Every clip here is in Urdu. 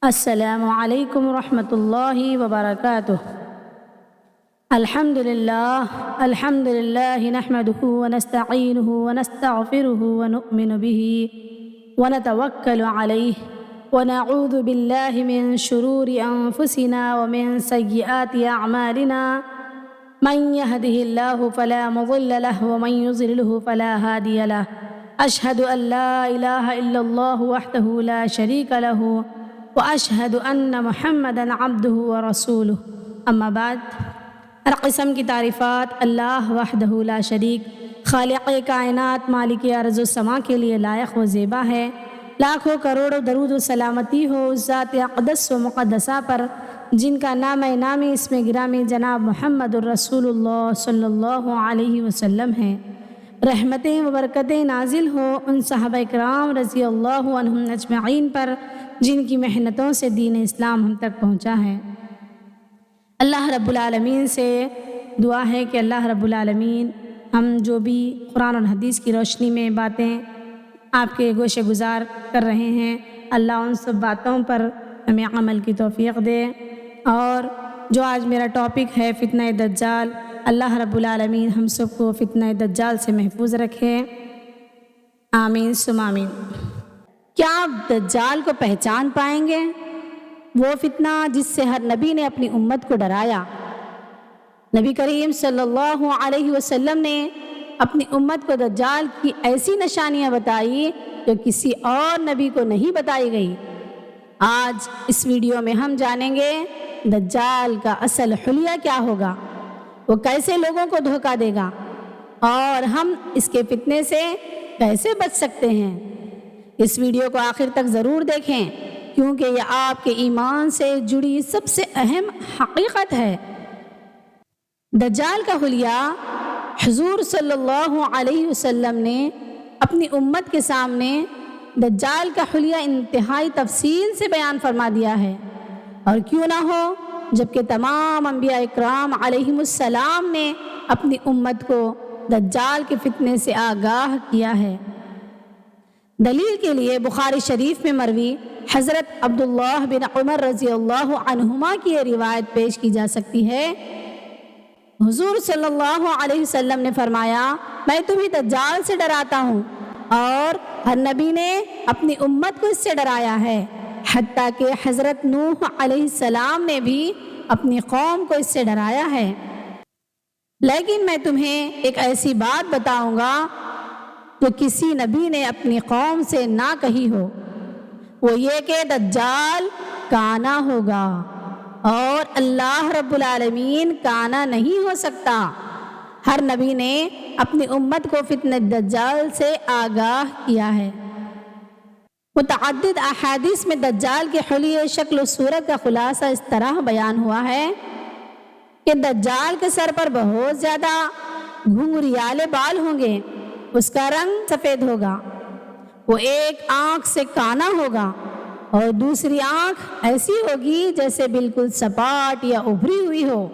السلام علیکم ورحمۃ اللہ وبرکاتہ۔ الحمد للہ نحمده ونستعینه ونستغفره ونؤمن به ونتوکل علیہ ونعوذ باللہ من شرور انفسنا ومن سیئات اعمالنا من يهده الله فلا مضل له ومن يضلل فلا هادي له اشهد ان لا اله الا الله وحده لا شريك له واشهد ان محمدا عبده ورسوله اما بعد۔ ہر قسم کی تعریفات اللہ وحدہ لا شریک خالق کائنات مالک ارض و سما کے لیے لائق و زیبا ہے۔ لاکھوں کروڑوں درود و سلامتی ہو اس ذات اقدس و مقدسہ پر جن کا نام نامی اسم گرامی جناب محمد الرسول اللہ صلی اللہ علیہ وسلم ہے۔ رحمتیں و برکتیں نازل ہو ان صحابہ کرام رضی اللہ عنہم اجمعین پر جن کی محنتوں سے دین اسلام ہم تک پہنچا ہے۔ اللہ رب العالمین سے دعا ہے کہ اللہ رب العالمین ہم جو بھی قرآن اور حدیث کی روشنی میں باتیں آپ کے گوش گزار کر رہے ہیں، اللہ ان سب باتوں پر ہمیں عمل کی توفیق دے۔ اور جو آج میرا ٹاپک ہے فتنہ دجال، اللہ رب العالمین ہم سب کو فتنہ دجال سے محفوظ رکھے، آمین ثم آمین۔ کیا آپ دجال کو پہچان پائیں گے؟ وہ فتنہ جس سے ہر نبی نے اپنی امت کو ڈرایا۔ نبی کریم صلی اللہ علیہ وسلم نے اپنی امت کو دجال کی ایسی نشانیاں بتائی جو کسی اور نبی کو نہیں بتائی گئی۔ آج اس ویڈیو میں ہم جانیں گے دجال کا اصل حلیہ کیا ہوگا، وہ کیسے لوگوں کو دھوکہ دے گا، اور ہم اس کے فتنے سے کیسے بچ سکتے ہیں۔ اس ویڈیو کو آخر تک ضرور دیکھیں کیونکہ یہ آپ کے ایمان سے جڑی سب سے اہم حقیقت ہے۔ دجال کا حلیہ حضور صلی اللہ علیہ وسلم نے اپنی امت کے سامنے دجال کا حلیہ انتہائی تفصیل سے بیان فرما دیا ہے، اور کیوں نہ ہو جبکہ تمام انبیاء اکرام علیہم السلام نے اپنی امت کو دجال کے فتنے سے آگاہ کیا ہے۔ دلیل کے لیے بخاری شریف میں مروی حضرت عبداللہ بن عمر رضی اللہ عنہما کی یہ روایت پیش کی جا سکتی ہے۔ حضور صلی اللہ علیہ وسلم نے فرمایا، میں تمہیں دجال سے ڈراتا ہوں، اور ہر نبی نے اپنی امت کو اس سے ڈرایا ہے، حتیٰ کہ حضرت نوح علیہ السلام نے بھی اپنی قوم کو اس سے ڈرایا ہے۔ لیکن میں تمہیں ایک ایسی بات بتاؤں گا جو کسی نبی نے اپنی قوم سے نہ کہی ہو، وہ یہ کہ دجال کانا ہوگا، اور اللہ رب العالمین کانا نہیں ہو سکتا۔ ہر نبی نے اپنی امت کو فتنہ دجال سے آگاہ کیا ہے۔ متعدد احادیث میں دجال کے حلیہ شکل و صورت کا خلاصہ اس طرح بیان ہوا ہے کہ دجال کے سر پر بہت زیادہ گھنگریالے بال ہوں گے، اس کا رنگ سفید ہوگا، وہ ایک آنکھ سے کانا ہوگا اور دوسری آنکھ ایسی ہوگی جیسے بالکل سپاٹ یا ابھری ہوئی ہو۔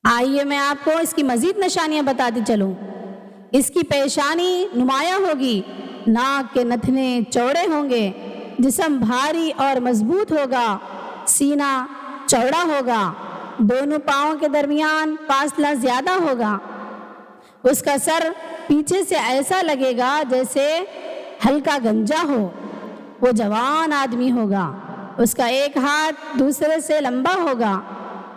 آئیے میں آپ کو اس کی مزید نشانیاں بتاتی چلوں۔ اس کی پیشانی نمایاں ہوگی، ناک کے نتنے چوڑے ہوں گے، جسم بھاری اور مضبوط ہوگا، سینہ چوڑا ہوگا، دونوں پاؤں کے درمیان فاصلہ زیادہ ہوگا، اس کا سر پیچھے سے ایسا لگے گا جیسے ہلکا گنجا ہو، وہ جوان آدمی ہوگا، اس کا ایک ہاتھ دوسرے سے لمبا ہوگا،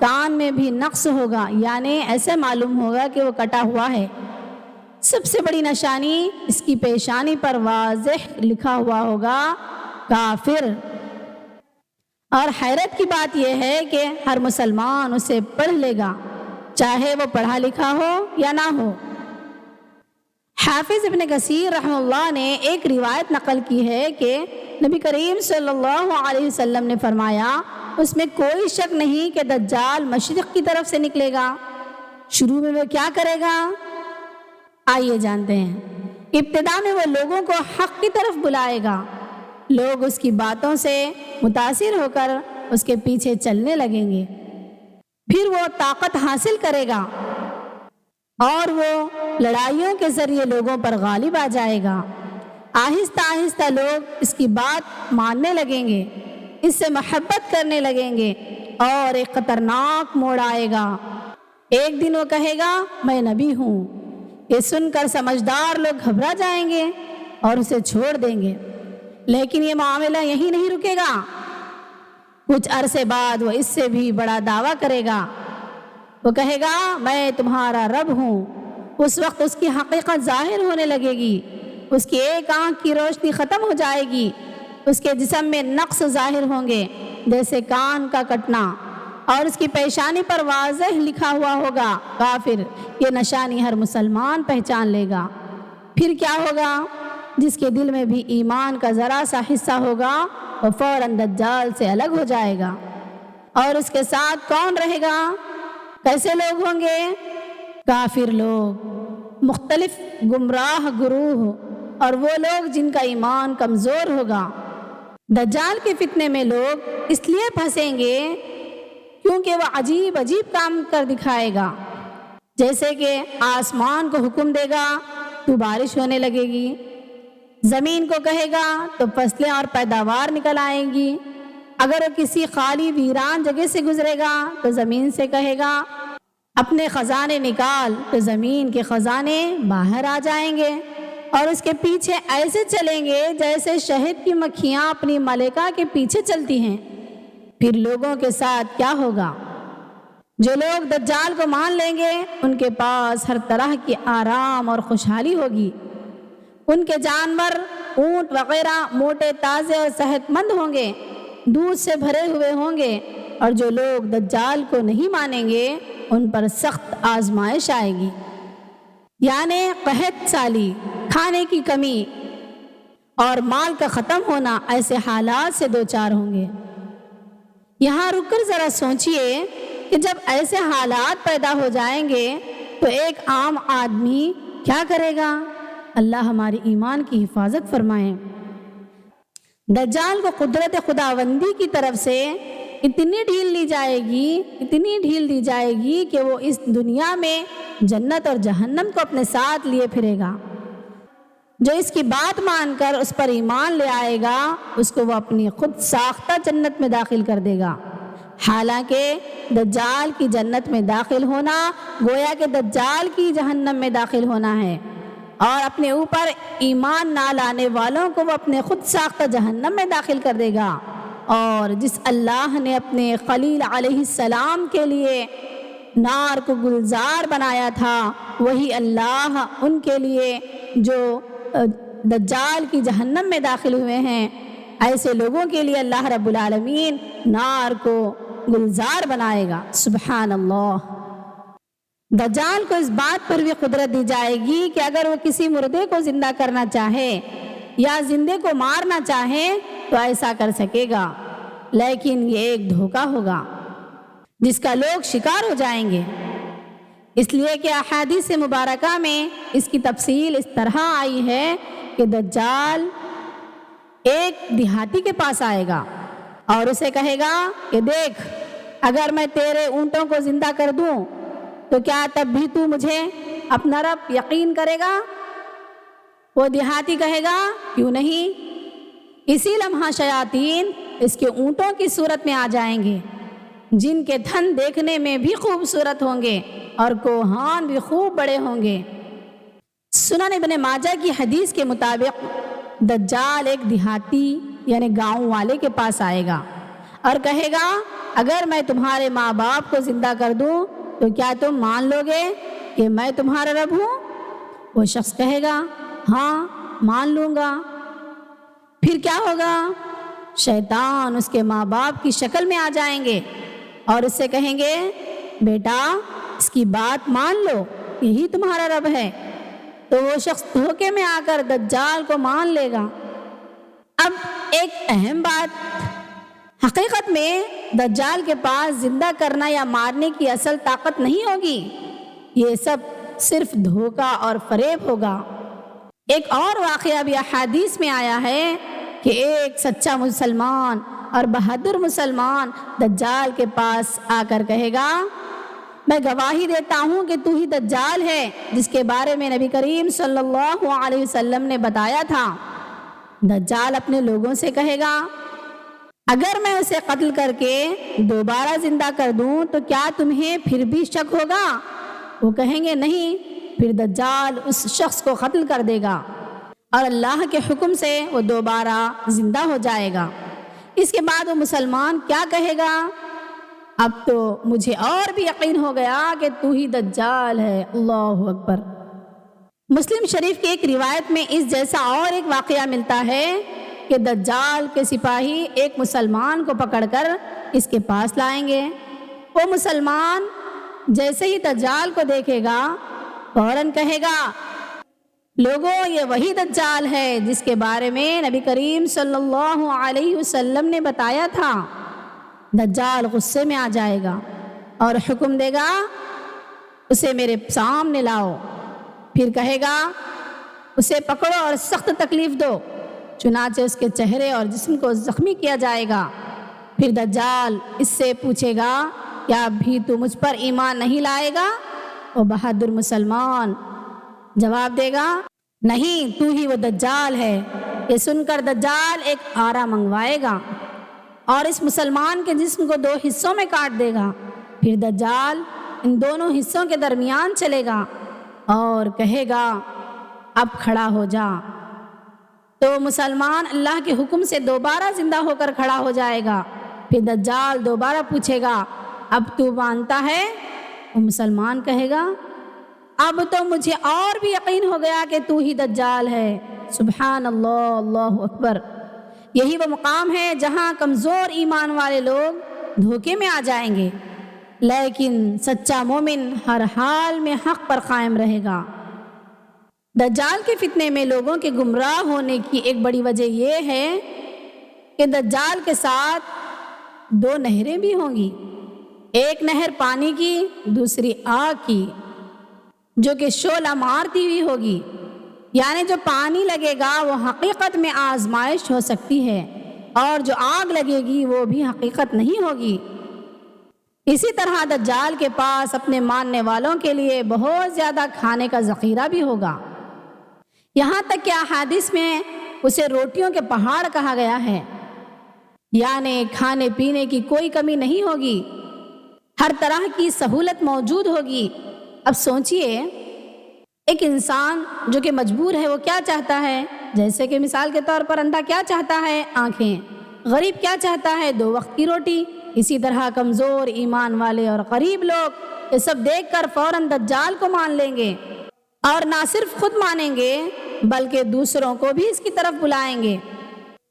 کان میں بھی نقص ہوگا، یعنی ایسے معلوم ہوگا کہ وہ کٹا ہوا ہے۔ سب سے بڑی نشانی اس کی پیشانی پر واضح لکھا ہوا ہوگا کافر۔ اور حیرت کی بات یہ ہے کہ ہر مسلمان اسے پڑھ لے گا، چاہے وہ پڑھا لکھا ہو یا نہ ہو۔ حافظ ابن کثیر رحمہ اللہ نے ایک روایت نقل کی ہے کہ نبی کریم صلی اللہ علیہ وسلم نے فرمایا، اس میں کوئی شک نہیں کہ دجال مشرق کی طرف سے نکلے گا۔ شروع میں وہ کیا کرے گا؟ آئیے جانتے ہیں۔ ابتدا میں وہ لوگوں کو حق کی طرف بلائے گا، لوگ اس کی باتوں سے متاثر ہو کر اس کے پیچھے چلنے لگیں گے، پھر وہ طاقت حاصل کرے گا اور وہ لڑائیوں کے ذریعے لوگوں پر غالب آ جائے گا۔ آہستہ آہستہ لوگ اس کی بات ماننے لگیں گے، اس سے محبت کرنے لگیں گے اور ایک خطرناک موڑ آئے گا۔ ایک دن وہ کہے گا میں نبی ہوں، یہ سن کر سمجھدار لوگ گھبرا جائیں گے اور اسے چھوڑ دیں گے، لیکن یہ معاملہ یہیں نہیں رکے گا۔ کچھ عرصے بعد وہ اس سے بھی بڑا دعویٰ کرے گا، وہ کہے گا میں تمہارا رب ہوں۔ اس وقت اس کی حقیقت ظاہر ہونے لگے گی، اس کی ایک آنکھ کی روشنی ختم ہو جائے گی، اس کے جسم میں نقص ظاہر ہوں گے جیسے کان کا کٹنا، اور اس کی پیشانی پر واضح لکھا ہوا ہوگا کافر۔ یہ نشانی ہر مسلمان پہچان لے گا۔ پھر کیا ہوگا؟ جس کے دل میں بھی ایمان کا ذرا سا حصہ ہوگا وہ فوراً دجال سے الگ ہو جائے گا۔ اور اس کے ساتھ کون رہے گا؟ کیسے لوگ ہوں گے؟ کافر لوگ، مختلف گمراہ گروہ، اور وہ لوگ جن کا ایمان کمزور ہوگا۔ دجال کے فتنے میں لوگ اس لیے پھنسیں گے کیونکہ وہ عجیب عجیب کام کر دکھائے گا، جیسے کہ آسمان کو حکم دے گا تو بارش ہونے لگے گی، زمین کو کہے گا تو فصلیں اور پیداوار نکل آئیں گی، اگر وہ کسی خالی ویران جگہ سے گزرے گا تو زمین سے کہے گا اپنے خزانے نکال تو زمین کے خزانے باہر آ جائیں گے، اور اس کے پیچھے ایسے چلیں گے جیسے شہد کی مکھیاں اپنی ملکہ کے پیچھے چلتی ہیں۔ پھر لوگوں کے ساتھ کیا ہوگا؟ جو لوگ دجال کو مان لیں گے ان کے پاس ہر طرح کی آرام اور خوشحالی ہوگی، ان کے جانور اونٹ وغیرہ موٹے تازے اور صحت مند ہوں گے، دودھ سے بھرے ہوئے ہوں گے، اور جو لوگ دجال کو نہیں مانیں گے ان پر سخت آزمائش آئے گی، یعنی قحط سالی، کھانے کی کمی اور مال کا ختم ہونا، ایسے حالات سے دوچار ہوں گے۔ یہاں رک کر ذرا سوچئے کہ جب ایسے حالات پیدا ہو جائیں گے تو ایک عام آدمی کیا کرے گا؟ اللہ ہماری ایمان کی حفاظت فرمائے۔ دجال کو قدرت خداوندی کی طرف سے اتنی ڈھیل دی جائے گی کہ وہ اس دنیا میں جنت اور جہنم کو اپنے ساتھ لیے پھرے گا۔ جو اس کی بات مان کر اس پر ایمان لے آئے گا اس کو وہ اپنی خود ساختہ جنت میں داخل کر دے گا، حالانکہ دجال کی جنت میں داخل ہونا گویا کہ دجال کی جہنم میں داخل ہونا ہے، اور اپنے اوپر ایمان نہ لانے والوں کو وہ اپنے خود ساختہ جہنم میں داخل کر دے گا۔ اور جس اللہ نے اپنے خلیل علیہ السلام کے لیے نار کو گلزار بنایا تھا وہی اللہ ان کے لیے جو دجال کی جہنم میں داخل ہوئے ہیں، ایسے لوگوں کے لیے اللہ رب العالمین نار کو گلزار بنائے گا۔ سبحان اللہ۔ دجال کو اس بات پر بھی قدرت دی جائے گی کہ اگر وہ کسی مردے کو زندہ کرنا چاہے یا زندے کو مارنا چاہے تو ایسا کر سکے گا، لیکن یہ ایک دھوکہ ہوگا جس کا لوگ شکار ہو جائیں گے، اس لیے کہ احادیث مبارکہ میں اس کی تفصیل اس طرح آئی ہے کہ دجال ایک دیہاتی کے پاس آئے گا اور اسے کہے گا کہ دیکھ، اگر میں تیرے اونٹوں کو زندہ کر دوں تو کیا تب بھی تو مجھے اپنا رب یقین کرے گا؟ وہ دیہاتی کہے گا کیوں نہیں۔ اسی لمحہ شیاطین اس کے اونٹوں کی صورت میں آ جائیں گے، جن کے تھن دیکھنے میں بھی خوبصورت ہوں گے اور کوہان بھی خوب بڑے ہوں گے۔ سنن ابن ماجہ کی حدیث کے مطابق دجال ایک دیہاتی یعنی گاؤں والے کے پاس آئے گا اور کہے گا اگر میں تمہارے ماں باپ کو زندہ کر دوں تو کیا تم مان لو گے کہ میں تمہارا رب ہوں؟ وہ شخص کہے گا ہاں مان لوں گا۔ پھر کیا ہوگا؟ شیطان اس کے ماں باپ کی شکل میں آ جائیں گے اور اس سے کہیں گے بیٹا اس کی بات مان لو، یہی تمہارا رب ہے۔ تو وہ شخص دھوکے میں آ کر دجال کو مان لے گا۔ اب ایک اہم بات، حقیقت میں دجال کے پاس زندہ کرنا یا مارنے کی اصل طاقت نہیں ہوگی، یہ سب صرف دھوکہ اور فریب ہوگا۔ ایک اور واقعہ بھی احادیث میں آیا ہے کہ ایک سچا مسلمان اور بہادر مسلمان دجال کے پاس آ کر کہے گا میں گواہی دیتا ہوں کہ تو ہی دجال ہے جس کے بارے میں نبی کریم صلی اللہ علیہ وسلم نے بتایا تھا۔ دجال اپنے لوگوں سے کہے گا اگر میں اسے قتل کر کے دوبارہ زندہ کر دوں تو کیا تمہیں پھر بھی شک ہوگا؟ وہ کہیں گے نہیں۔ پھر دجال اس شخص کو قتل کر دے گا اور اللہ کے حکم سے وہ دوبارہ زندہ ہو جائے گا۔ اس کے بعد وہ مسلمان کیا کہے گا؟ اب تو مجھے اور بھی یقین ہو گیا کہ تو ہی دجال ہے۔ اللہ اکبر۔ مسلم شریف کی ایک روایت میں اس جیسا اور ایک واقعہ ملتا ہے کہ دجال کے سپاہی ایک مسلمان کو پکڑ کر اس کے پاس لائیں گے۔ وہ مسلمان جیسے ہی دجال کو دیکھے گا فوراً کہے گا، لوگوں یہ وہی دجال ہے جس کے بارے میں نبی کریم صلی اللہ علیہ وسلم نے بتایا تھا۔ دجال غصے میں آ جائے گا اور حکم دے گا اسے میرے سامنے لاؤ۔ پھر کہے گا اسے پکڑو اور سخت تکلیف دو۔ چنانچہ اس کے چہرے اور جسم کو زخمی کیا جائے گا۔ پھر دجال اس سے پوچھے گا، کیا بھی تو مجھ پر ایمان نہیں لائے گا؟ وہ بہادر مسلمان جواب دے گا، نہیں، تو ہی وہ دجال ہے۔ یہ سن کر دجال ایک آرا منگوائے گا اور اس مسلمان کے جسم کو 2 حصوں میں کاٹ دے گا۔ پھر دجال ان دونوں حصوں کے درمیان چلے گا اور کہے گا، اب کھڑا ہو جا۔ تو مسلمان اللہ کے حکم سے دوبارہ زندہ ہو کر کھڑا ہو جائے گا۔ پھر دجال دوبارہ پوچھے گا، اب تو مانتا ہے؟ وہ مسلمان کہے گا، اب تو مجھے اور بھی یقین ہو گیا کہ تو ہی دجال ہے۔ سبحان اللہ، اللہ اکبر۔ یہی وہ مقام ہے جہاں کمزور ایمان والے لوگ دھوکے میں آ جائیں گے، لیکن سچا مومن ہر حال میں حق پر قائم رہے گا۔ دجال کے فتنے میں لوگوں کے گمراہ ہونے کی ایک بڑی وجہ یہ ہے کہ دجال کے ساتھ 2 نہریں بھی ہوں گی، ایک نہر پانی کی، دوسری آگ کی، جو کہ شعلہ مارتی ہوئی ہوگی۔ یعنی جو پانی لگے گا وہ حقیقت میں آزمائش ہو سکتی ہے، اور جو آگ لگے گی وہ بھی حقیقت نہیں ہوگی۔ اسی طرح دجال کے پاس اپنے ماننے والوں کے لیے بہت زیادہ کھانے کا ذخیرہ بھی ہوگا، یہاں تک کہ احادیث میں اسے روٹیوں کے پہاڑ کہا گیا ہے۔ یعنی کھانے پینے کی کوئی کمی نہیں ہوگی، ہر طرح کی سہولت موجود ہوگی۔ اب سوچئے، ایک انسان جو کہ مجبور ہے وہ کیا چاہتا ہے؟ جیسے کہ مثال کے طور پر اندھا کیا چاہتا ہے؟ آنکھیں۔ غریب کیا چاہتا ہے؟ 2 وقت کی روٹی۔ اسی طرح کمزور ایمان والے اور غریب لوگ یہ سب دیکھ کر فوراً دجال کو مان لیں گے، اور نہ صرف خود مانیں گے بلکہ دوسروں کو بھی اس کی طرف بلائیں گے۔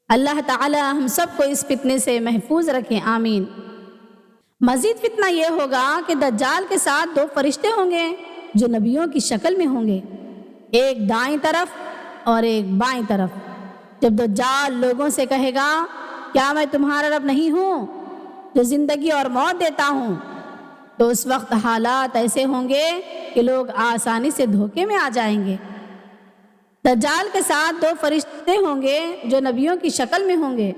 اللہ تعالی ہم سب کو اس فتنے سے محفوظ رکھیں، آمین۔ مزید فتنہ یہ ہوگا کہ دجال کے ساتھ 2 فرشتے ہوں گے جو نبیوں کی شکل میں ہوں گے، ایک دائیں طرف اور ایک بائیں طرف۔ جب دجال لوگوں سے کہے گا، کیا میں تمہارا رب نہیں ہوں جو زندگی اور موت دیتا ہوں، تو اس وقت حالات ایسے ہوں گے کہ لوگ آسانی سے دھوکے میں آ جائیں گے۔ دجال کے ساتھ 2 فرشتے ہوں گے جو نبیوں کی شکل میں ہوں گے۔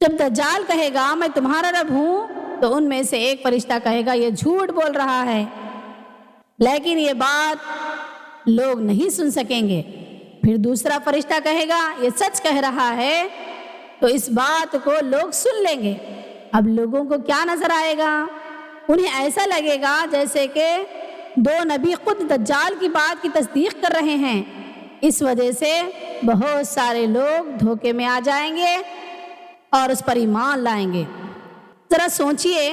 جب دجال کہے گا میں تمہارا رب ہوں، تو ان میں سے ایک فرشتہ کہے گا یہ جھوٹ بول رہا ہے، لیکن یہ بات لوگ نہیں سن سکیں گے۔ پھر دوسرا فرشتہ کہے گا یہ سچ کہہ رہا ہے، تو اس بات کو لوگ سن لیں گے۔ اب لوگوں کو کیا نظر آئے گا؟ انہیں ایسا لگے گا جیسے کہ 2 نبی خود دجال کی بات کی تصدیق کر رہے ہیں۔ اس وجہ سے بہت سارے لوگ دھوکے میں آ جائیں گے اور اس پر ایمان لائیں گے۔ ذرا سوچئے،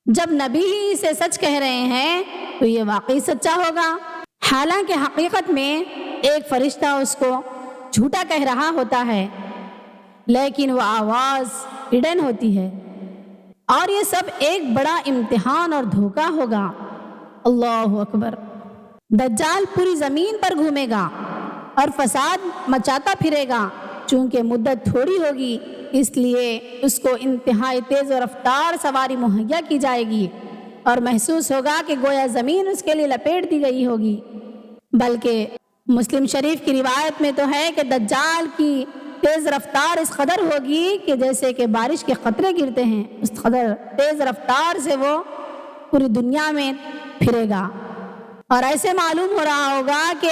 جب نبی ہی اسے سچ کہہ رہے ہیں تو یہ واقعی سچا ہوگا، حالانکہ حقیقت میں ایک فرشتہ اس کو جھوٹا کہہ رہا ہوتا ہے، لیکن وہ آواز ہڈن ہوتی ہے۔ اور یہ سب ایک بڑا امتحان اور دھوکہ ہوگا۔ اللہ اکبر۔ دجال پوری زمین پر گھومے گا اور فساد مچاتا پھرے گا۔ چونکہ مدت تھوڑی ہوگی، اس لیے اس کو انتہائی تیز و رفتار سواری مہیا کی جائے گی، اور محسوس ہوگا کہ گویا زمین اس کے لیے لپیٹ دی گئی ہوگی۔ بلکہ مسلم شریف کی روایت میں تو ہے کہ دجال کی تیز رفتار اس قدر ہوگی کہ جیسے کہ بارش کے قطرے گرتے ہیں، اس قدر تیز رفتار سے وہ پوری دنیا میں پھرے گا، اور ایسے معلوم ہو رہا ہوگا کہ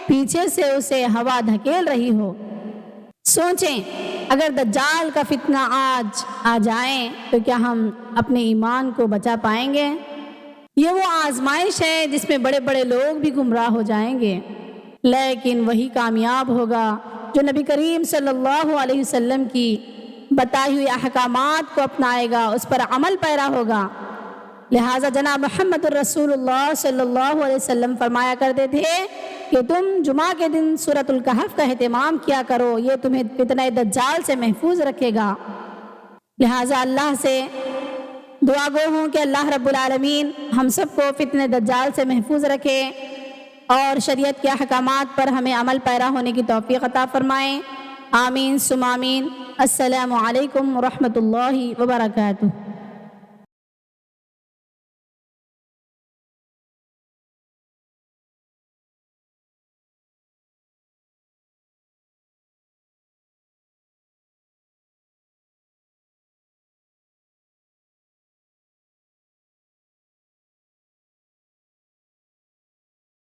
پیچھے سے اسے ہوا دھکیل رہی ہو۔ سوچیں، اگر دجال کا فتنہ آج آ جائیں تو کیا ہم اپنے ایمان کو بچا پائیں گے؟ یہ وہ آزمائش ہے جس میں بڑے بڑے لوگ بھی گمراہ ہو جائیں گے، لیکن وہی کامیاب ہوگا جو نبی کریم صلی اللہ علیہ وسلم کی بتائی ہوئی احکامات کو اپنائے گا، اس پر عمل پیرا ہوگا۔ لہٰذا جناب محمد الرسول اللہ صلی اللہ علیہ وسلم فرمایا کرتے تھے کہ تم جمعہ کے دن سورۃ الکہف کا اہتمام کیا کرو، یہ تمہیں فتنہ دجال سے محفوظ رکھے گا۔ لہٰذا اللہ سے دعا گو ہوں کہ اللہ رب العالمین ہم سب کو فتنہ دجال سے محفوظ رکھے اور شریعت کے احکامات پر ہمیں عمل پیرا ہونے کی توفیق عطا فرمائیں۔ آمین ثم آمین۔ السلام علیکم ورحمۃ اللہ وبرکاتہ۔